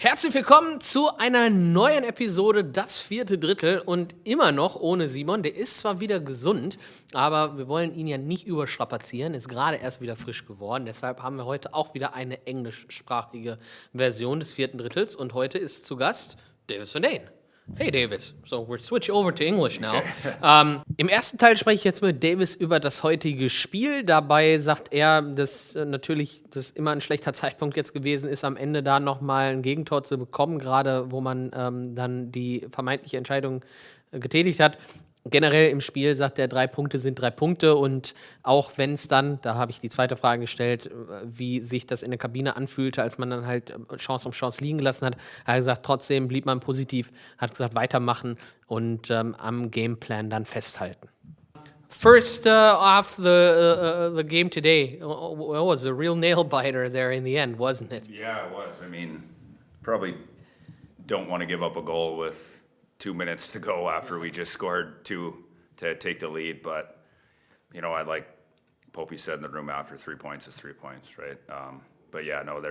Herzlich willkommen zu einer neuen Episode Das vierte Drittel und immer noch ohne Simon. Der ist zwar wieder gesund, aber wir wollen ihn ja nicht überstrapazieren. Ist gerade erst wieder frisch geworden. Deshalb haben wir heute auch wieder eine englischsprachige Version des vierten Drittels. Und heute ist zu Gast Davis Van Dane. Hey Davis, so we're switch over to English now. Im ersten Teil spreche ich jetzt mit Davis über das heutige Spiel. Dabei sagt er, dass natürlich das immer ein schlechter Zeitpunkt jetzt gewesen ist, am Ende da nochmal ein Gegentor zu bekommen, gerade wo man dann die vermeintliche Entscheidung getätigt hat. Generell im Spiel sagt er, 3 Punkte sind 3 Punkte und auch wenn es dann, da habe ich die zweite Frage gestellt, wie sich das in der Kabine anfühlte, als man dann halt Chance um Chance liegen gelassen hat, hat er gesagt, trotzdem blieb man positiv, hat gesagt, weitermachen und am Gameplan dann festhalten. First off the game today, it was a real nail biter there in the end, wasn't it? Yeah, it was. I mean, probably don't want to give up a goal with 2 minutes to go after we just scored two to take the lead. But, you know, like Popey said in the room after, 3 points is 3 points, right? But yeah, no,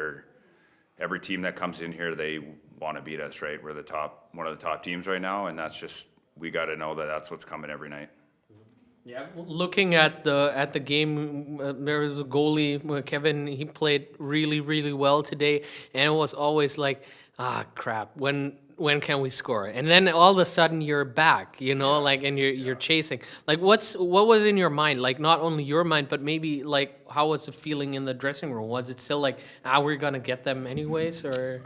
every team that comes in here, they want to beat us, right? We're one of the top teams right now, and that's just, we got to know that that's what's coming every night. Yeah, looking at the game, there was a goalie, Kevin. He played really, really well today, and it was always like, crap. When can we score? And then all of a sudden you're back, you know, like, and you're chasing. Like, what was in your mind? Like, not only your mind, but maybe like, how was the feeling in the dressing room? Was it still like, we're gonna get them anyways, or?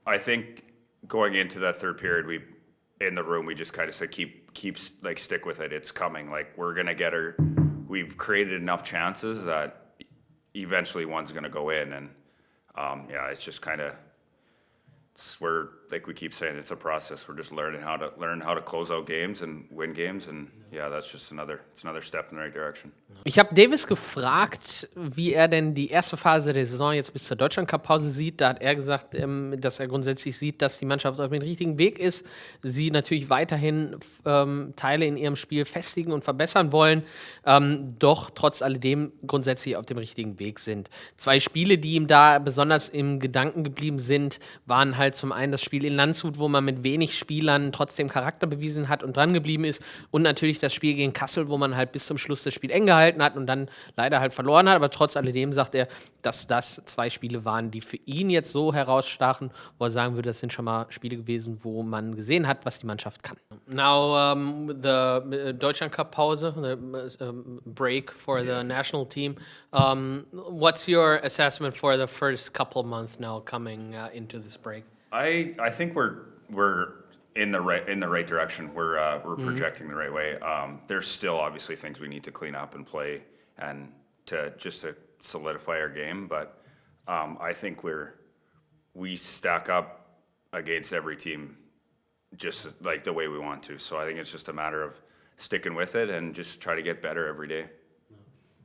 I think going into that third period, we just kind of said, stick with it. It's coming. Like, we're going to get her. We've created enough chances that eventually one's going to go in. And, it's just kind of, we're, like we keep saying, it's a process. We're just learning how to close out games and win games. And, that's just another step in the right direction. Ich habe Davis gefragt, wie er denn die erste Phase der Saison jetzt bis zur Deutschlandcup-Pause sieht. Da hat er gesagt, dass er grundsätzlich sieht, dass die Mannschaft auf dem richtigen Weg ist. Sie natürlich weiterhin Teile in ihrem Spiel festigen und verbessern wollen, doch trotz alledem grundsätzlich auf dem richtigen Weg sind. 2 Spiele, die ihm da besonders im Gedanken geblieben sind, waren halt zum einen das Spiel in Landshut, wo man mit wenig Spielern trotzdem Charakter bewiesen hat und dran geblieben ist, und natürlich das Spiel gegen Kassel, wo man halt bis zum Schluss das Spiel eng gehalten hat und dann leider halt verloren hat. Aber trotz alledem sagt er, dass das 2 Spiele waren, die für ihn jetzt so herausstachen, wo er sagen würde, das sind schon mal Spiele gewesen, wo man gesehen hat, was die Mannschaft kann. Now, the Deutschland Cup Pause, the break for the national team. What's your assessment for the first couple months now coming into this break? I think we're in the right direction. We're projecting the right way. There's still obviously things we need to clean up and play and to solidify our game. But I think we stack up against every team just like the way we want to. So I think it's just a matter of sticking with it and just try to get better every day.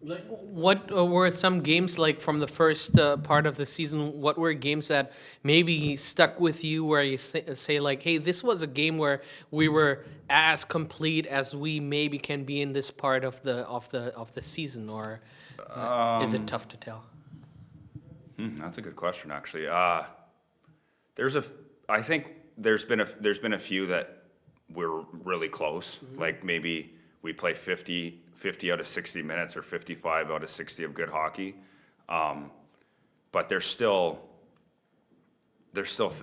What were some games like from the first part of the season? What were games that maybe stuck with you where you say like, hey, this was a game where we were as complete as we maybe can be in this part of the season, or is it tough to tell? That's a good question, actually. I think there's been a few that we're really close. Mm-hmm. Like maybe we play 50 out of 60 minutes or 55 out of 60 of good hockey. But there's still,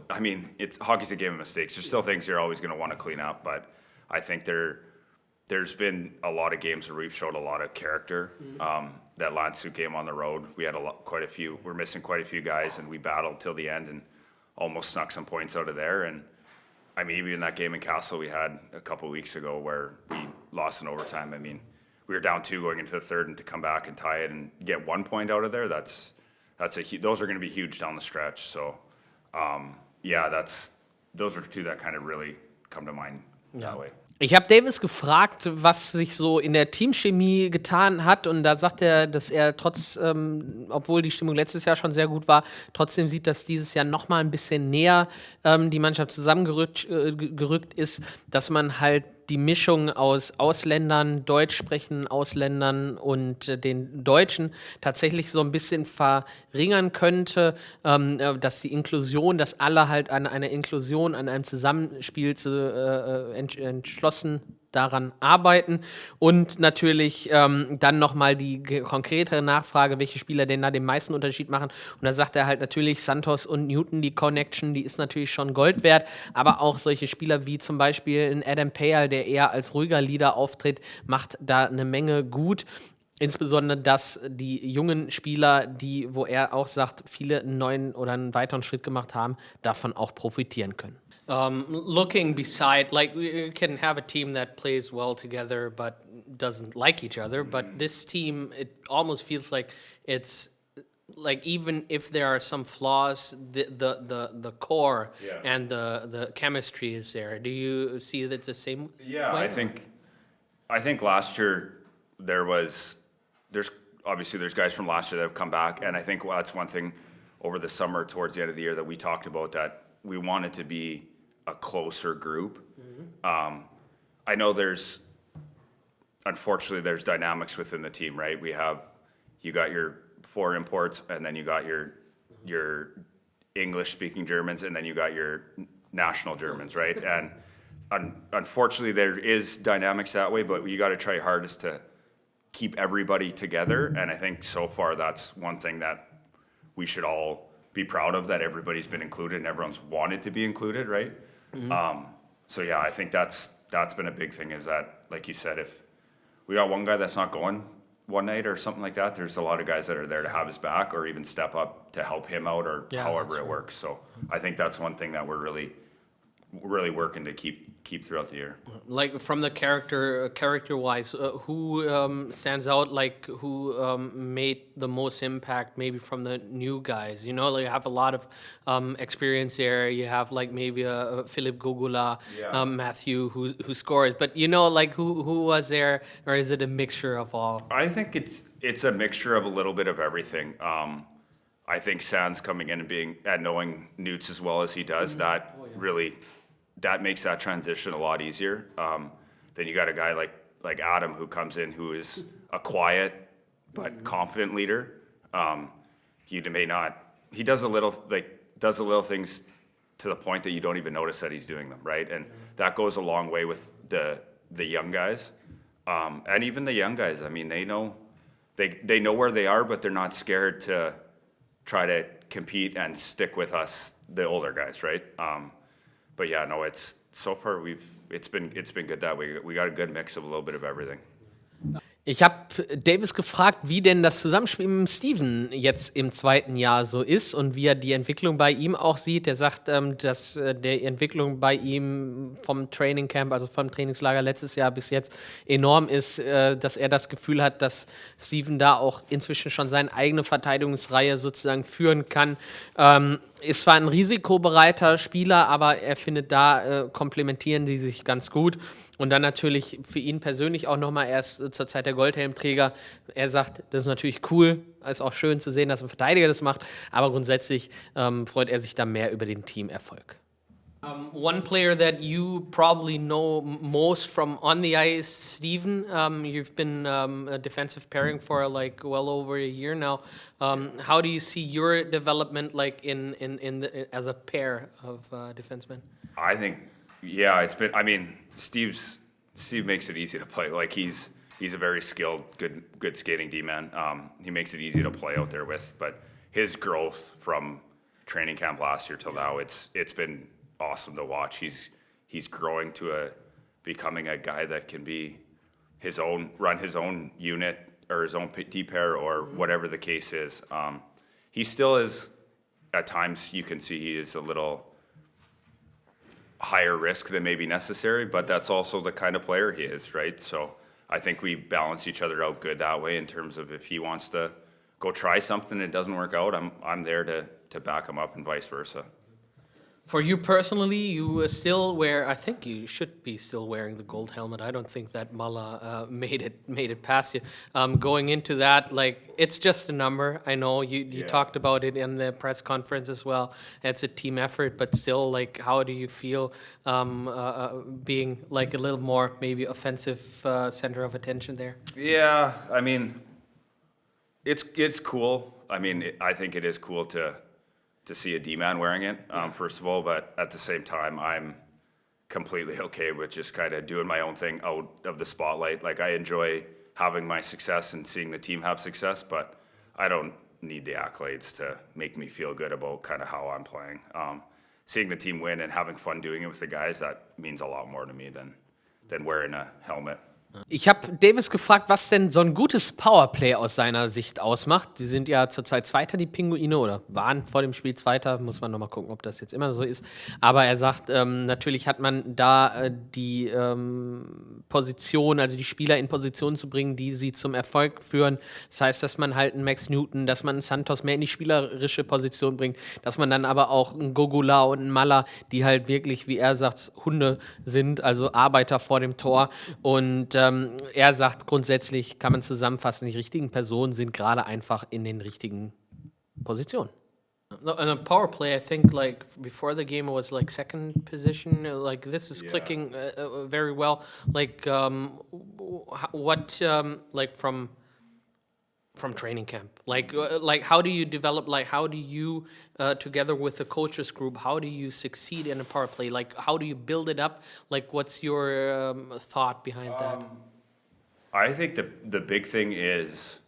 I mean, hockey's a game of mistakes. There's still things you're always going to want to clean up, but I think there's been a lot of games where we've showed a lot of character. Mm-hmm. That Landshut game on the road, we had we're missing quite a few guys, and we battled till the end and almost snuck some points out of there. And I mean, even that game in Kassel we had a couple of weeks ago where we lost in overtime. I mean, we were down 2 going into the third, and to come back and tie it and get 1 point out of there, those are going to be huge down the stretch. So, those are 2 that kind of really come to mind that way. Ich habe Davis gefragt, was sich so in der Teamchemie getan hat, und da sagt er, dass er obwohl die Stimmung letztes Jahr schon sehr gut war, trotzdem sieht, dass dieses Jahr noch mal ein bisschen näher die Mannschaft zusammengerückt ist, dass man halt die Mischung aus Ausländern, deutsch sprechenden Ausländern und den Deutschen tatsächlich so ein bisschen verringern könnte, dass die Inklusion, dass alle halt an einer Inklusion, an einem Zusammenspiel entschlossen daran arbeiten und natürlich dann nochmal die konkretere Nachfrage, welche Spieler denn da den meisten Unterschied machen. Und da sagt er halt natürlich Santos und Newton, die Connection, die ist natürlich schon Gold wert, aber auch solche Spieler wie zum Beispiel ein Adam Payal, der eher als ruhiger Leader auftritt, macht da eine Menge gut. Insbesondere, dass die jungen Spieler, wo er auch sagt, viele einen neuen oder einen weiteren Schritt gemacht haben, davon auch profitieren können. Looking beside, like we can have a team that plays well together but doesn't like each other. But this team, it almost feels like it's like even if there are some flaws, the core and the chemistry is there. Do you see that the same? Yeah, way? I think last year there's obviously there's guys from last year that have come back, and I think that's one thing over the summer towards the end of the year that we talked about, that we wanted to be a closer group. I know unfortunately there's dynamics within the team, right? You got your 4 imports, and then you got your English speaking Germans, and then you got your national Germans, right? And unfortunately there is dynamics that way, but you got to try hardest to keep everybody together. And I think so far that's one thing that we should all be proud of, that everybody's been included and everyone's wanted to be included, right? So yeah, I think that's been a big thing, is that, like you said, if we got one guy that's not going one night or something like that, there's a lot of guys that are there to have his back or even step up to help him out, or however it works. So I think that's one thing that we're really working to keep throughout the year. Like from the character wise, who stands out? Like who made the most impact? Maybe from the new guys. You know, like you have a lot of experience there. You have like maybe a Philip Gogula, Matthew who scores. But you know, like who was there, or is it a mixture of all? I think it's a mixture of a little bit of everything. I think Sands coming in and knowing Newts as well as he does, that really. That makes that transition a lot easier. Then you got a guy like Adam, who comes in, who is a quiet but confident leader. He does a little things to the point that you don't even notice that he's doing them, right? And that goes a long way with the young guys, and even the young guys. I mean, they know where they are, but they're not scared to try to compete and stick with us, the older guys, right? But yeah, no, it's so far it's been good that way. We got a good mix of a little bit of everything. Ich habe Davis gefragt, wie denn das Zusammenspiel mit Steven jetzt im 2. Jahr so ist und wie er die Entwicklung bei ihm auch sieht. Er sagt, dass die Entwicklung bei ihm vom Training Camp, also vom Trainingslager letztes Jahr bis jetzt enorm ist, dass er das Gefühl hat, dass Steven da auch inzwischen schon seine eigene Verteidigungsreihe sozusagen führen kann. Ist zwar ein risikobereiter Spieler, aber er findet, da komplementieren die sich ganz gut. Und dann natürlich für ihn persönlich auch nochmal, erst zur Zeit der Goldhelmträger. Er sagt, das ist natürlich cool, ist auch schön zu sehen, dass ein Verteidiger das macht, aber grundsätzlich freut er sich da mehr über den Teamerfolg. One player that you probably know most from on the ice, Steven. You've been a defensive pairing for like well over a year now. How do you see your development like as a pair of defensemen? I think, yeah, it's been. I mean, Steve makes it easy to play. Like he's a very skilled, good skating D-man. He makes it easy to play out there with. But his growth from training camp last year till now, it's been awesome to watch. He's growing to becoming a guy that can be run his own unit or his own D pair or whatever the case is. He still is, at times you can see he is a little higher risk than maybe necessary, but that's also the kind of player he is, right? So I think we balance each other out good that way, in terms of if he wants to go try something and it doesn't work out, I'm there to back him up, and vice versa. For you personally, you still wear. I think you should be still wearing the gold helmet. I don't think that Muller made it past you. Going into that, like it's just a number. I know you talked about it in the press conference as well. It's a team effort, but still, like, how do you feel being like a little more maybe offensive center of attention there? Yeah, I mean, it's cool. I mean, I think it is cool to see a D-man wearing it, first of all, but at the same time, I'm completely okay with just kind of doing my own thing out of the spotlight. Like, I enjoy having my success and seeing the team have success, but I don't need the accolades to make me feel good about kind of how I'm playing. Seeing the team win and having fun doing it with the guys, that means a lot more to me than wearing a helmet. Ich habe Davis gefragt, was denn so ein gutes Powerplay aus seiner Sicht ausmacht. Die sind ja zurzeit Zweiter, die Pinguine, oder waren vor dem Spiel Zweiter. Muss man nochmal gucken, ob das jetzt immer so ist. Aber er sagt, natürlich hat man da die Position, also die Spieler in Position zu bringen, die sie zum Erfolg führen. Das heißt, dass man halt einen Max Newton, dass man einen Santos mehr in die spielerische Position bringt, dass man dann aber auch einen Gogula und einen Maller, die halt wirklich, wie er sagt, Hunde sind, also Arbeiter vor dem Tor. Und er sagt, grundsätzlich kann man zusammenfassen, die richtigen Personen sind gerade einfach in den richtigen Positionen. No, and a power play, I think, like before the game, it was like second position. Like this is clicking very well. Like what, like from training camp, like how do you develop? Like how do you, together with the coaches group, how do you succeed in a power play? Like how do you build it up? Like what's your thought behind that? I think the big thing is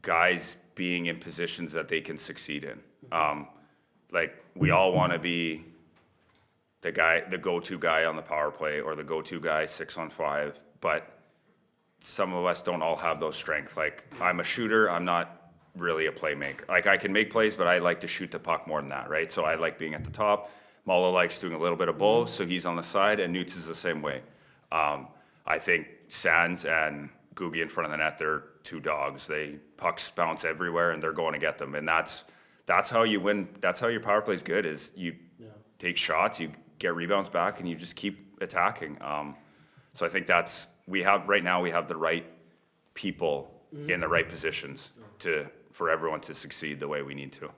guys being in positions that they can succeed in. Like we all want to be the go-to guy on the power play or the go-to guy 6-on-5, but some of us don't all have those strengths. Like I'm a shooter, I'm not really a playmaker. Like I can make plays, but I like to shoot the puck more than that, right? So I like being at the top. Muller likes doing a little bit of both, so he's on the side, and Newts is the same way. I think Sands and Googie in front of the net, they're two dogs. Pucks bounce everywhere, and they're going to get them. And that's how you win. That's how your power play is good, is you take shots, you get rebounds back, and you just keep attacking. So I think right now we have the right people in the right positions for everyone to succeed the way we need to.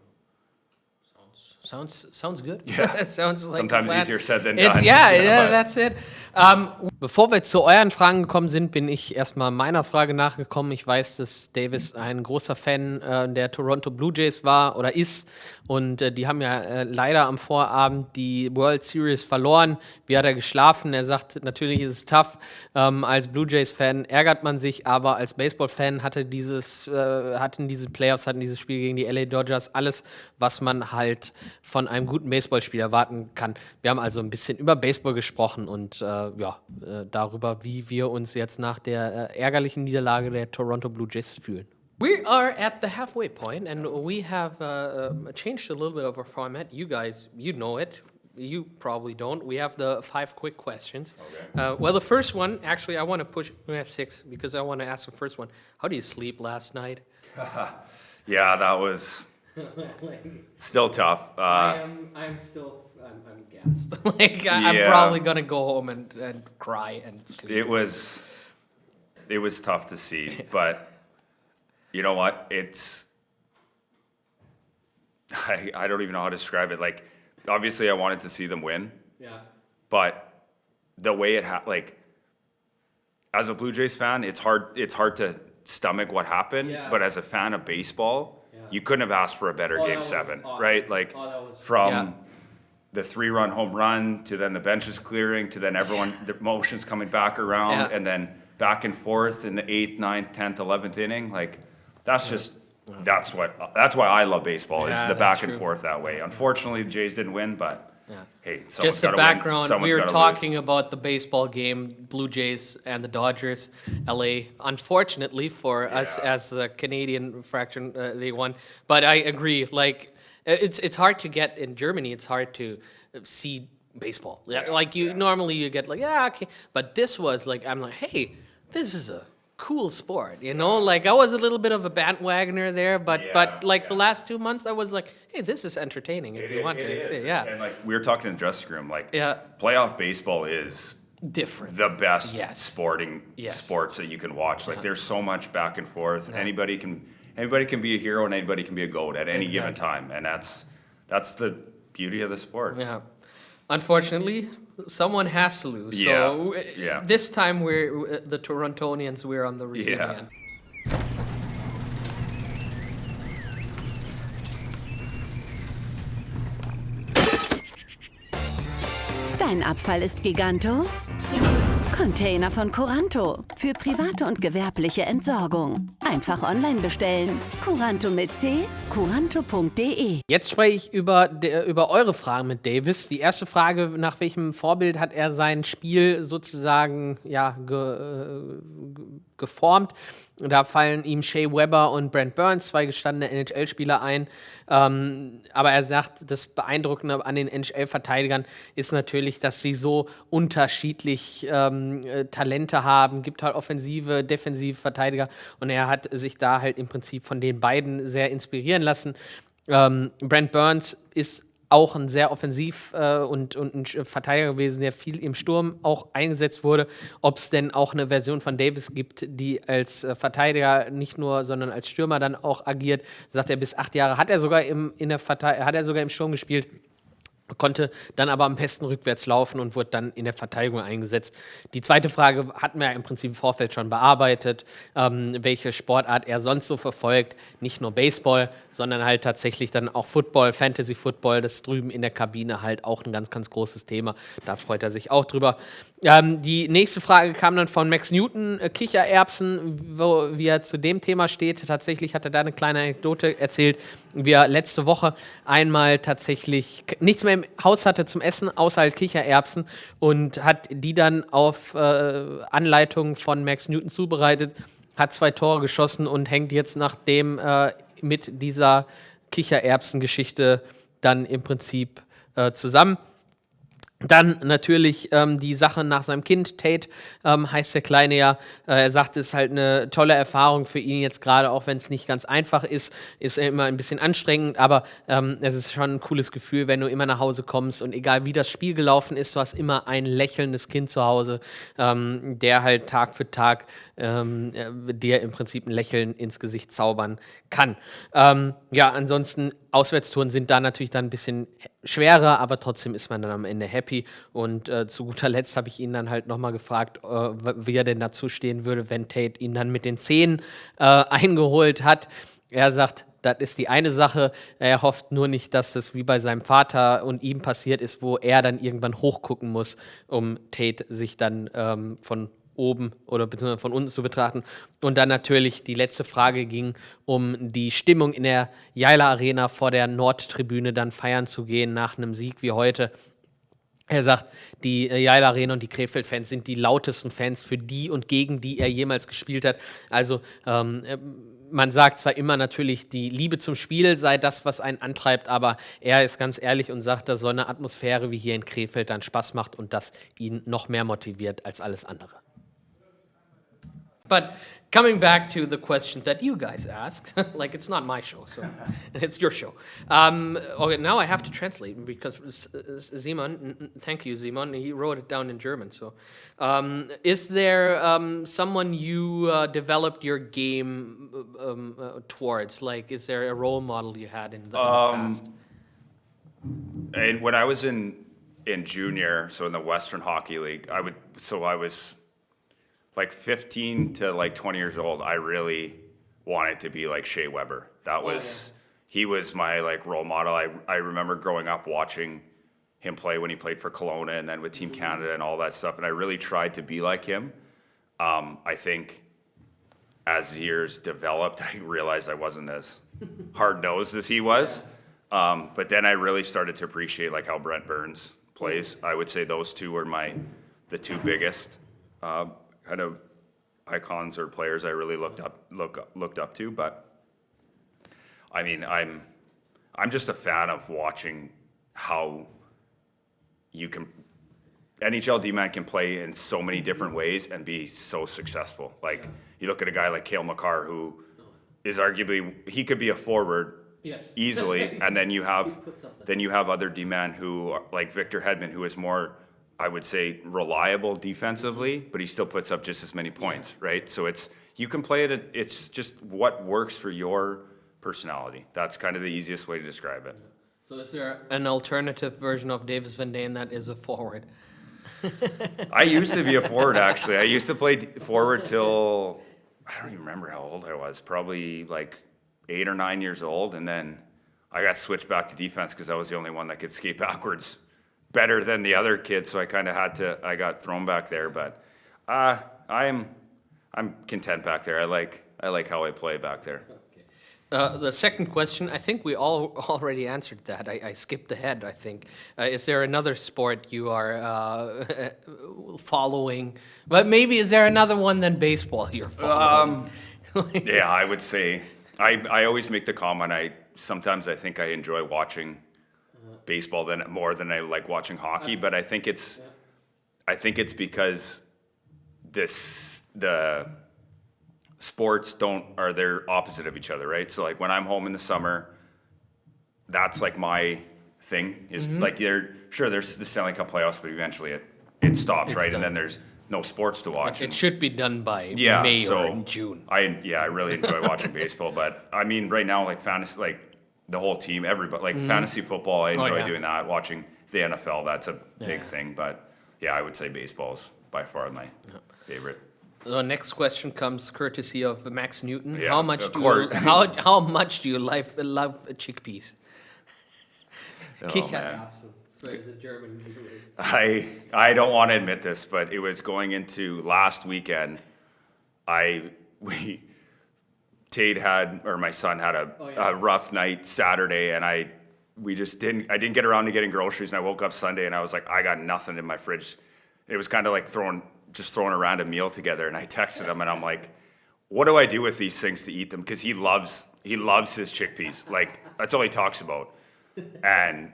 Sounds good. Yeah. Sounds like Sometimes easier said than done. That's it. Bevor wir zu euren Fragen gekommen sind, bin ich erstmal meiner Frage nachgekommen. Ich weiß, dass Davis ein großer Fan der Toronto Blue Jays war oder ist. Und die haben ja leider am Vorabend die World Series verloren. Wie hat er geschlafen? Er sagt, natürlich ist es tough. Als Blue Jays-Fan ärgert man sich, aber als Baseball-Fan hatten diese Playoffs, hatten dieses Spiel gegen die LA Dodgers alles, was man halt von einem guten Baseballspiel erwarten kann. Wir haben also ein bisschen über Baseball gesprochen und darüber, wie wir uns jetzt nach der ärgerlichen Niederlage der Toronto Blue Jays fühlen. We are at the halfway point, and we have changed a little bit of our format. You guys, you know it. You probably don't. We have the 5 quick questions. Okay. Well, the first one, actually, I want to push. We have 6 because I want to ask the first one. How do you sleep last night? Yeah, that was still tough. I'm gassed. I'm probably gonna go home and cry and sleep. It was tough to see, but you know what? I don't even know how to describe it. Like, obviously I wanted to see them win. Yeah. But the way as a Blue Jays fan, it's hard to stomach what happened. Yeah. But as a fan of baseball, you couldn't have asked for a better Game 7, awesome. right? Like from the 3-run home run to then the benches clearing to then everyone, the motions coming back around and then back and forth in the 8th, 9th, 10th, 11th inning. Like that's why I love baseball, is the back and forth that way. Unfortunately, the Jays didn't win, but hey, just a background. We were talking about the baseball game, Blue Jays and the Dodgers, LA. Unfortunately for us as a Canadian fraction, they won. But I agree. Like it's hard to get in Germany. It's hard to see baseball. Normally you get like okay, but this was like I'm like, hey, this is a cool sport, you know? Like, I was a little bit of a bandwagoner there, but the last 2 months, I was like, hey, this is entertaining if you want to see it. Yeah. And like we were talking in the dressing room, like Yeah. playoff baseball is Different. the best Yes. sports that you can watch. Like there's so much back and forth. Anybody can be a hero and anybody can be a GOAT at any given time, and that's the beauty of the sport. Yeah. Unfortunately, someone has to lose. So this time we're the Torontonians. We're on the receiving end. Dein Abfall ist Giganto? Container von Curanto. Für private und gewerbliche Entsorgung. Einfach online bestellen. Curanto mit C, curanto.de. Jetzt spreche ich über eure Fragen mit Davis. Die erste Frage, nach welchem Vorbild hat er sein Spiel sozusagen geformt? Da fallen ihm Shea Weber und Brent Burns, 2 gestandene NHL-Spieler, ein. Aber er sagt, das Beeindruckende an den NHL-Verteidigern ist natürlich, dass sie so unterschiedlich Talente haben. Gibt halt offensive, defensive Verteidiger. Und er hat sich da halt im Prinzip von den beiden sehr inspirieren lassen. Brent Burns ist auch ein sehr offensiv und ein Verteidiger gewesen, der viel im Sturm auch eingesetzt wurde. Ob es denn auch eine Version von Davis gibt, die als Verteidiger nicht nur, sondern als Stürmer dann auch agiert, sagt er, bis 8 Jahre hat er sogar im Sturm gespielt. Konnte dann aber am besten rückwärts laufen und wurde dann in der Verteidigung eingesetzt. Die zweite Frage hatten wir im Prinzip im Vorfeld schon bearbeitet, welche Sportart er sonst so verfolgt. Nicht nur Baseball, sondern halt tatsächlich dann auch Football, Fantasy Football, das drüben in der Kabine halt auch ein ganz, ganz großes Thema. Da freut er sich auch drüber. Die nächste Frage kam dann von Max Newton, Kichererbsen, wie er zu dem Thema steht. Tatsächlich hat er da eine kleine Anekdote erzählt, wie er letzte Woche einmal tatsächlich nichts mehr im Haus hatte zum Essen, außer halt Kichererbsen, und hat die dann auf Anleitung von Max Newton zubereitet, hat 2 Tore geschossen und hängt jetzt nachdem mit dieser Kichererbsen-Geschichte dann im Prinzip zusammen. Dann natürlich die Sache nach seinem Kind, Tate heißt der Kleine ja. Er sagt, es ist halt eine tolle Erfahrung für ihn jetzt gerade, auch wenn es nicht ganz einfach ist immer ein bisschen anstrengend, aber es ist schon ein cooles Gefühl, wenn du immer nach Hause kommst und egal wie das Spiel gelaufen ist, du hast immer ein lächelndes Kind zu Hause, der halt Tag für Tag dir im Prinzip ein Lächeln ins Gesicht zaubern kann. Ansonsten Auswärtstouren sind da natürlich dann ein bisschen schwerer, aber trotzdem ist man dann am Ende happy. Und zu guter Letzt habe ich ihn dann halt nochmal gefragt, wie er denn dazu stehen würde, wenn Tate ihn dann mit den Zähnen eingeholt hat. Er sagt, das ist die eine Sache. Er hofft nur nicht, dass das wie bei seinem Vater und ihm passiert ist, wo er dann irgendwann hochgucken muss, um Tate sich dann von oben oder beziehungsweise von unten zu betrachten. Und dann natürlich die letzte Frage ging um die Stimmung in der Jaila Arena vor der Nordtribüne dann feiern zu gehen nach einem Sieg wie heute. Er sagt, die Jaila Arena und die Krefeld-Fans sind die lautesten Fans für die und gegen die er jemals gespielt hat. Also man sagt zwar immer natürlich, die Liebe zum Spiel sei das, was einen antreibt, aber er ist ganz ehrlich und sagt, dass so eine Atmosphäre wie hier in Krefeld dann Spaß macht und das ihn noch mehr motiviert als alles andere. But coming back to the questions that you guys asked, like it's not my show, so it's your show. Okay, now I have to translate because Simon, thank you, Simon, he wrote it down in German. So, is there someone you developed your game towards? Like, is there a role model you had in the past? And when I was in junior, so in the Western Hockey League, I was like 15 to like 20 years old, I really wanted to be like Shea Weber. He was my like role model. I remember growing up watching him play when he played for Kelowna and then with Team Canada and all that stuff. And I really tried to be like him. I think as years developed, I realized I wasn't as hard-nosed as he was. But then I really started to appreciate like how Brent Burns plays. I would say those two were the 2 biggest kind of icons or players I really looked up to. But I mean, I'm just a fan of watching how you can NHL D-man can play in so many different ways and be so successful. Like, you look at a guy like Cale Makar, who is arguably, he could be a forward easily, and then you have other D-man who are, like Victor Hedman, who is more, I would say, reliable defensively, but he still puts up just as many points, right? So you can play it. It's just what works for your personality. That's kind of the easiest way to describe it. So is there an alternative version of Davis Van Dane that is a forward? I used to be a forward, actually. I used to play forward till, I don't even remember how old I was, probably like 8 or 9 years old. And then I got switched back to defense because I was the only one that could skate backwards better than the other kids. So I kind of I got thrown back there. But I'm content back there. I like how I play back there. The second question, I think we all already answered that. I skipped ahead, I think. Is there another sport you are following? But maybe is there another one than baseball you're following? Yeah, I would say, I always make the comment, sometimes I think I enjoy watching baseball more than I like watching hockey, but I think it's because the sports they're opposite of each other, right? So like when I'm home in the summer, that's like my thing is like there's the Stanley Cup playoffs, but eventually it stops, right? Done. And then there's no sports to watch. It should be done by May or in June. I really enjoy watching baseball, but I mean right now like fantasy, like the whole team, everybody, like fantasy football, I enjoy doing that. Watching the NFL, that's a big thing, but yeah, I would say baseball's by far my favorite. The next question comes courtesy of Max Newton. Yeah, how much do you love chickpeas? Kichererbsen for the German viewers. I don't want to admit this, but it was going into last weekend. My son had a rough night Saturday, and I didn't get around to getting groceries, and I woke up Sunday and I was like, I got nothing in my fridge. It was kind of like throwing a random meal together, and I texted him and I'm like, what do I do with these things to eat them? Because he loves his chickpeas. Like, that's all he talks about. And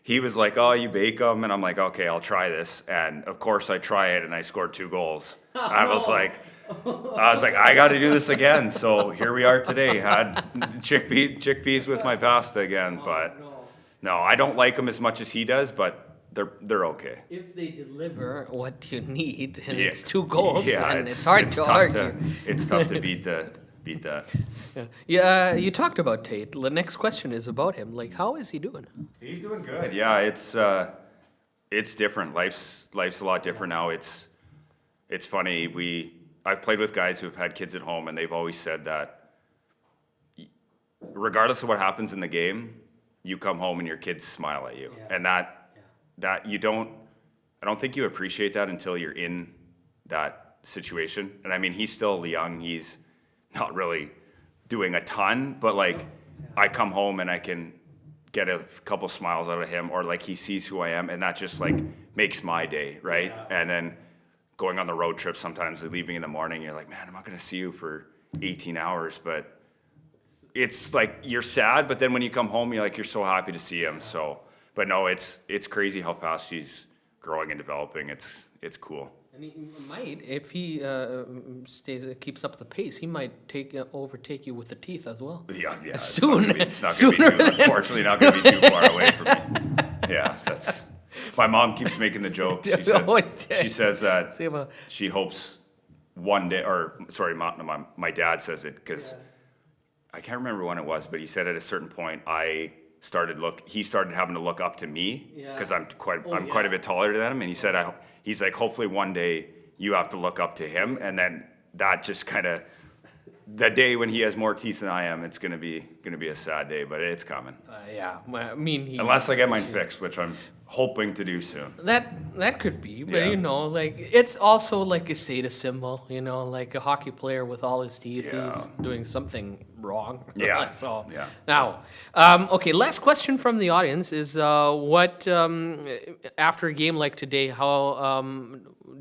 he was like, oh, you bake them? And I'm like, okay, I'll try this. And of course I try it, and I scored 2 goals. I was like, I got to do this again. So here we are today. Had chickpeas with my pasta again. But no, I don't like them as much as he does, but they're okay. If they deliver what you need, and it's 2 goals, and it's hard to argue. It's tough to beat that. Yeah, you talked about Tate. The next question is about him. Like, how is he doing? He's doing good. Yeah, it's different. Life's a lot different now. It's funny. I've played with guys who've had kids at home, and they've always said that regardless of what happens in the game, you come home and your kids smile at you, and that I don't think you appreciate that until you're in that situation. And I mean, he's still young. He's not really doing a ton, but like I come home and I can get a couple smiles out of him, or like he sees who I am, and that just like makes my day, right? And then going on the road trip, sometimes leaving in the morning, you're like, man, I'm not going to see you for 18 hours, but it's like you're sad, but then when you come home, you're so happy to see him. So, but no, it's crazy how fast he's growing and developing. It's cool. And he might, if he keeps up the pace, he might overtake you with the teeth as well. Yeah. Soon. Unfortunately, not going to be too far away from me. Yeah, that's. My mom keeps making the joke. She says that she hopes one day, or sorry, my dad says it because I can't remember when it was, but he said at a certain point he started having to look up to me because I'm quite a bit taller than him, and he said he's like, hopefully one day you have to look up to him, and then that just kind of the day when he has more teeth than I am, it's gonna be a sad day, but it's coming. Well, I mean, unless I get mine fixed, which I'm hoping to do soon. That could be, but like it's also like a status symbol, like a hockey player with all his teeth is doing something wrong. Yeah. Now, okay, last question from the audience is what after a game like today, how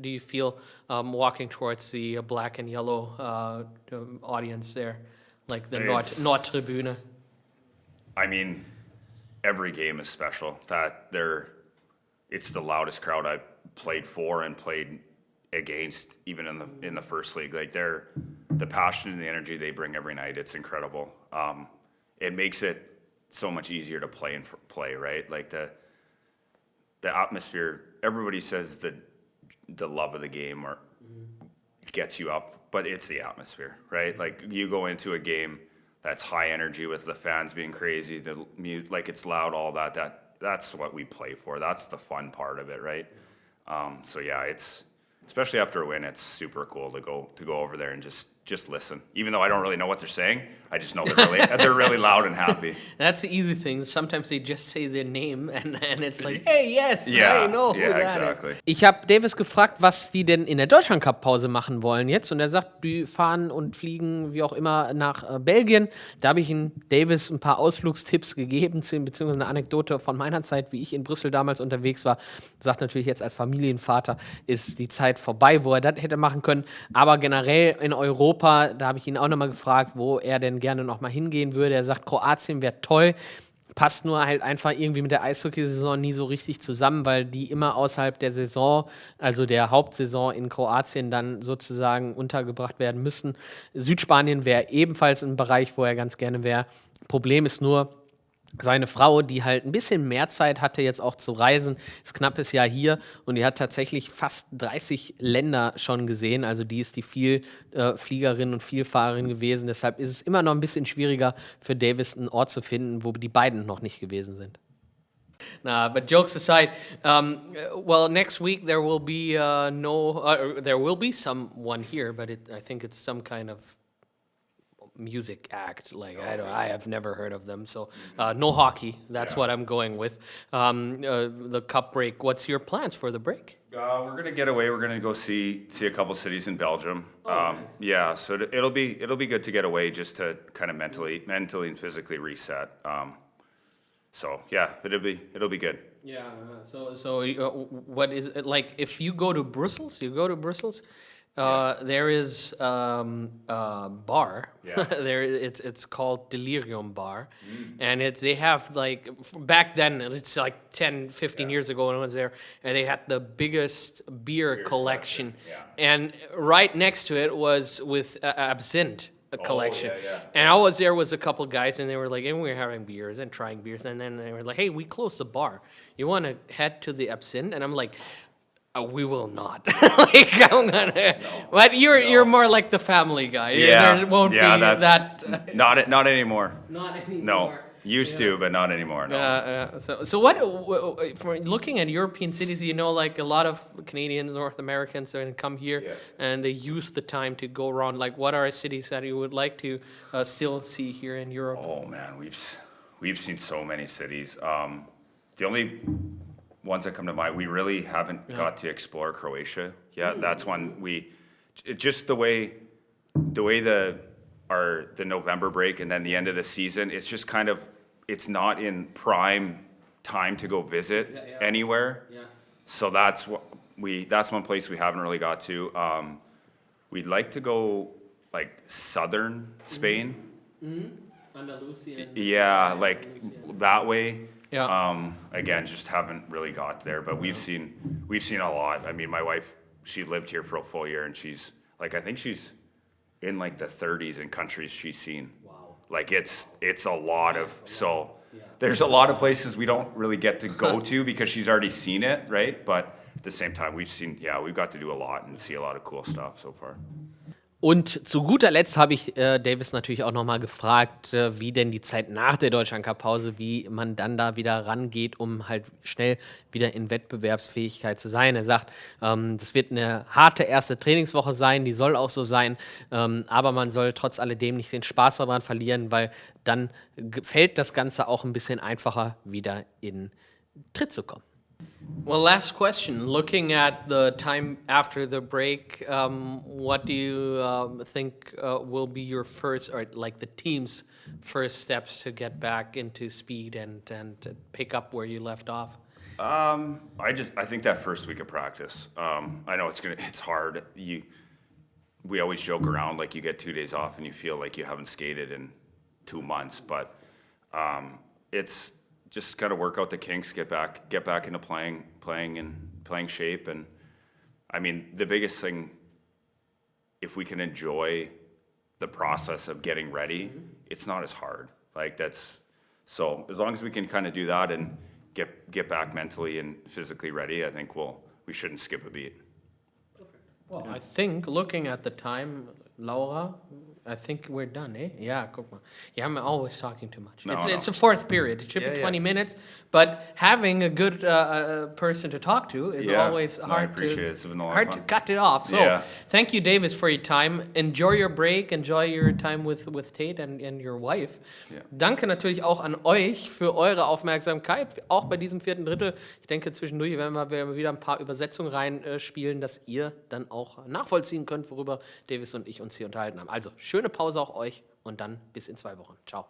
do you feel walking towards the black and yellow audience there, like the it's the loudest crowd I played for and played against, even in the first league. Like the passion and the energy they bring every night, it's incredible. It makes it so much easier to play, right? Like the atmosphere. Everybody says that the love of the game or gets you up, but it's the atmosphere, right? Like you go into a game that's high energy with the fans being crazy, the music, like it's loud, all that's what we play for. That's the fun part of it, right? So yeah, it's especially after a win, it's super cool to go over there and just listen. Even though I don't really know what they're saying, I just know they're really loud and happy. That's the easy thing. Sometimes they just say their name and it's like, hey, yes, Yeah, I know who yeah, that exactly. is. Ich habe Davis gefragt, was die denn in der Deutschland-Cup-Pause machen wollen jetzt. Und er sagt, die fahren und fliegen, wie auch immer, nach Belgien. Da habe ich Davis ein paar Ausflugstipps gegeben, beziehungsweise eine Anekdote von meiner Zeit, wie ich in Brüssel damals unterwegs war. Sagt natürlich jetzt als Familienvater, ist die Zeit vorbei, wo er das hätte machen können. Aber generell in Europa, da habe ich ihn auch nochmal gefragt, wo er denn gerne nochmal hingehen würde. Er sagt, Kroatien wäre toll, passt nur halt einfach irgendwie mit der Eishockeysaison nie so richtig zusammen, weil die immer außerhalb der Saison, also der Hauptsaison in Kroatien dann sozusagen untergebracht werden müssen. Südspanien wäre ebenfalls ein Bereich, wo er ganz gerne wäre. Problem ist nur, seine Frau, die halt ein bisschen mehr Zeit hatte, jetzt auch zu reisen, ist knappes Jahr hier und die hat tatsächlich fast 30 Länder schon gesehen. Also die ist die Vielfliegerin und Vielfahrerin gewesen. Deshalb ist es immer noch ein bisschen schwieriger für Davis einen Ort zu finden, wo die beiden noch nicht gewesen sind. Nah, but jokes aside, well, next week there will be there will be someone here, but I think it's some kind of music act. Like I have never heard of them. So no hockey. That's what I'm going with. The cup break. What's your plans for the break? We're gonna get away. We're gonna go see a couple cities in Belgium. Nice. Yeah, so it'll be good to get away, just to kind of mentally and physically reset. So yeah, it'll be good. Yeah. So what is it like? If you go to Brussels, there is a bar. Yeah. There, it's called Delirium Bar, and they have like back then it's like 10, 15 years ago when I was there, and they had the biggest beer collection, and right next to it was with absinthe. A collection. Yeah. And I was there with a couple guys, and they were like, and we were having beers and trying beers, and then they were like, hey, we closed the bar. You want to head to the absinthe? And I'm like, we will not. Like, I'm gonna. No. But you're more like the family guy. Yeah, There won't be that. Not anymore. Not anymore. No, used to, but not anymore. No. So what? For looking at European cities, like a lot of Canadians, North Americans, are going to come here and they use the time to go around. Like, what are cities that you would like to still see here in Europe? Oh man, we've seen so many cities. The only ones that come to mind, we really haven't got to explore Croatia yet. That's one just the way the November break and then the end of the season, it's just kind of, it's not in prime time to go visit anywhere. Yeah. So that's one place we haven't really got to. We'd like to go like southern Spain. Andalusia. Yeah, like that way. Yeah. Again, just haven't really got there, but we've seen a lot. I mean, my wife, she lived here for a full year, and she's like, I think she's in like the 30s in countries she's seen. Wow. Like it's a lot of, so there's a lot of places we don't really get to go to because she's already seen it, right? But at the same time, we've got to do a lot and see a lot of cool stuff so far. Und zu guter Letzt habe ich Davis natürlich auch nochmal gefragt, wie denn die Zeit nach der Deutschland-Cup-Pause, wie man dann da wieder rangeht, um halt schnell wieder in Wettbewerbsfähigkeit zu sein. Er sagt, das wird eine harte erste Trainingswoche sein, die soll auch so sein, aber man soll trotz alledem nicht den Spaß daran verlieren, weil dann fällt das Ganze auch ein bisschen einfacher, wieder in Tritt zu kommen. Well, last question. Looking at the time after the break, what do you think will be your first, or like the team's first steps to get back into speed and pick up where you left off? I think that first week of practice. I know it's hard. We always joke around like you get 2 days off and you feel like you haven't skated in 2 months, but it's just kind of work out the kinks, get back into playing shape. And I mean, the biggest thing, if we can enjoy the process of getting ready, it's not as hard. Like so as long as we can kind of do that and get back mentally and physically ready, I think we shouldn't skip a beat. Well, I think looking at the time, Laura, I think we're done, eh? Yeah, guck mal. Yeah, I'm always talking too much. No, It's a fourth period. It should be 20 minutes, but having a good person to talk to is always I hard appreciate it. It's been a lot of hard to fun. cut it off. So Yeah. thank you, Davis, for your time. Enjoy your break, enjoy your time with Tate and your wife. Ja. Danke natürlich auch an euch für eure Aufmerksamkeit, auch bei diesem vierten Drittel. Ich denke, zwischendurch werden wir wieder ein paar Übersetzungen reinspielen, dass ihr dann auch nachvollziehen könnt, worüber Davis und ich uns hier unterhalten haben. Also, schöne Pause auch euch und dann bis in 2 Wochen. Ciao.